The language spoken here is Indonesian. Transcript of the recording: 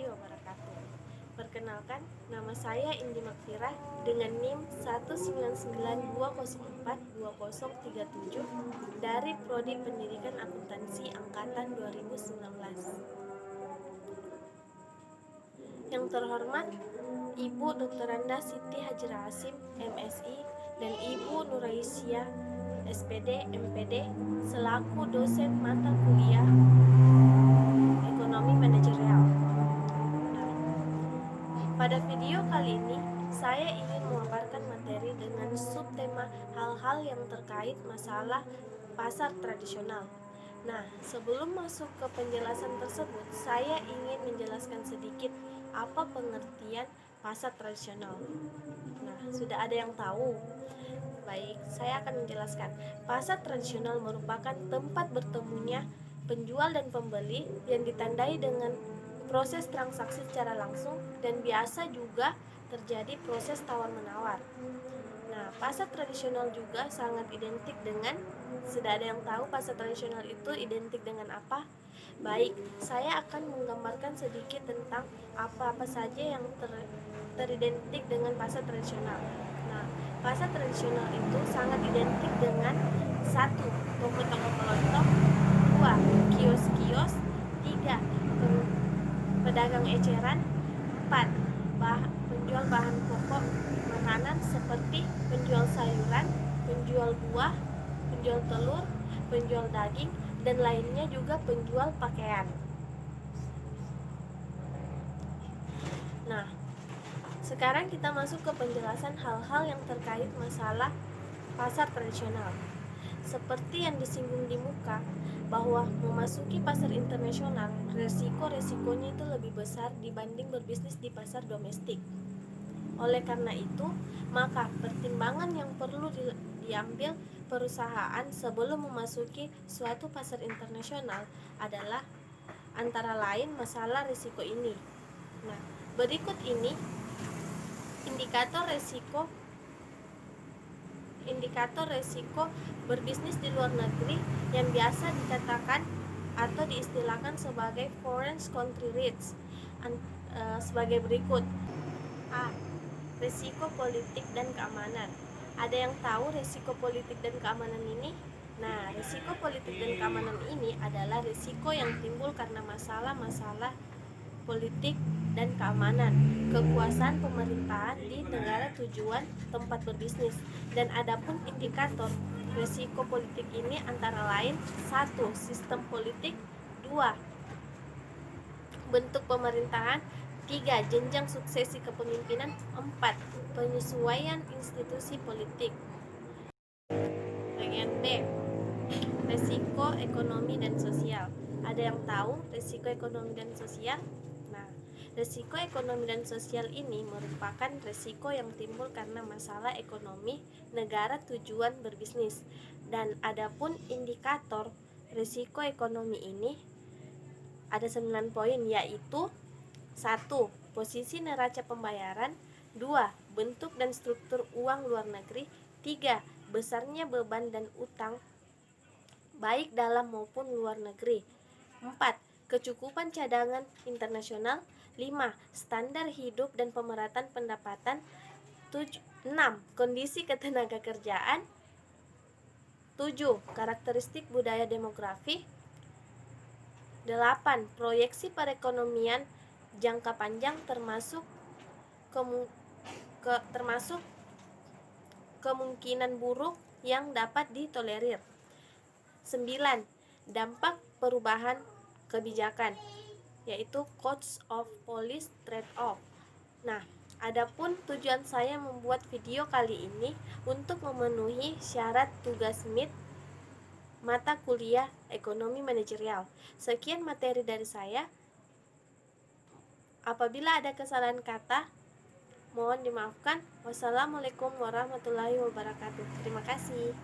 warahmatullahi wabarakatuh. Perkenalkan, nama saya Indi Makfirah dengan NIM 19920420037 dari Prodi Pendidikan Akuntansi Angkatan 2019. Yang terhormat Ibu Dr. Anda Siti Hajira Hasim, MSI, dan Ibu Nuraisyah, SPD, MPD, selaku dosen mata kuliah Ekonomi Manajerial. Pada video kali ini, saya ingin memaparkan materi dengan subtema hal-hal yang terkait masalah pasar tradisional. Nah, sebelum masuk ke penjelasan tersebut, saya ingin menjelaskan sedikit apa pengertian pasar tradisional. Nah, sudah ada yang tahu? Baik, saya akan menjelaskan. Pasar tradisional merupakan tempat bertemunya penjual dan pembeli yang ditandai dengan proses transaksi secara langsung dan biasa juga terjadi proses tawar-menawar. Nah, pasar tradisional juga sangat identik dengan, sudah ada yang tahu pasar tradisional itu identik dengan apa? Baik, saya akan menggambarkan sedikit tentang apa-apa saja yang teridentik dengan pasar tradisional. Nah, pasar tradisional itu sangat identik dengan 1. Toko-toko kelontong, 2. Kios-kios, 3. Pedagang eceran, 4. Penjual bahan pokok makanan seperti penjual sayuran, penjual buah, penjual telur, penjual daging, dan lainnya juga penjual pakaian. Nah, sekarang kita masuk ke penjelasan hal-hal yang terkait masalah pasar tradisional. Seperti yang disinggung di muka, bahwa memasuki pasar internasional, resiko-resikonya itu lebih besar dibanding berbisnis di pasar domestik. Oleh karena itu, maka pertimbangan yang perlu diambil perusahaan sebelum memasuki suatu pasar internasional adalah antara lain masalah risiko ini. Nah, berikut ini indikator resiko berbisnis di luar negeri yang biasa dikatakan atau diistilahkan sebagai foreign country risks sebagai berikut. A. Risiko politik dan keamanan. Ada yang tahu risiko politik dan keamanan ini? Nah, risiko politik dan keamanan ini adalah risiko yang timbul karena masalah-masalah politik dan keamanan, kekuasaan pemerintahan di negara tujuan tempat berbisnis. Dan adapun indikator risiko politik ini antara lain 1. Sistem politik, 2. Bentuk pemerintahan, 3. Jenjang suksesi kepemimpinan, 4. Penyesuaian institusi politik. Bagian B, risiko ekonomi dan sosial. Ada yang tahu risiko ekonomi dan sosial? Nah, risiko ekonomi dan sosial ini merupakan risiko yang timbul karena masalah ekonomi negara tujuan berbisnis. Dan adapun indikator risiko ekonomi ini ada 9 poin, yaitu 1. Posisi neraca pembayaran, 2. Bentuk dan struktur uang luar negeri, 3. Besarnya beban dan utang baik dalam maupun luar negeri, 4. Kecukupan cadangan internasional, 5. Standar hidup dan pemerataan pendapatan, 6. Kondisi ketenaga kerjaan, 7. Karakteristik budaya demografi, 8. Proyeksi perekonomian jangka panjang termasuk kemungkinan buruk yang dapat ditolerir. 9. Dampak perubahan kebijakan, yaitu cost of policy trade-off. Nah, adapun tujuan saya membuat video kali ini untuk memenuhi syarat tugas MIT mata kuliah Ekonomi Manajerial. Sekian materi dari saya. Apabila ada kesalahan kata, mohon dimaafkan. Wassalamualaikum warahmatullahi wabarakatuh. Terima kasih.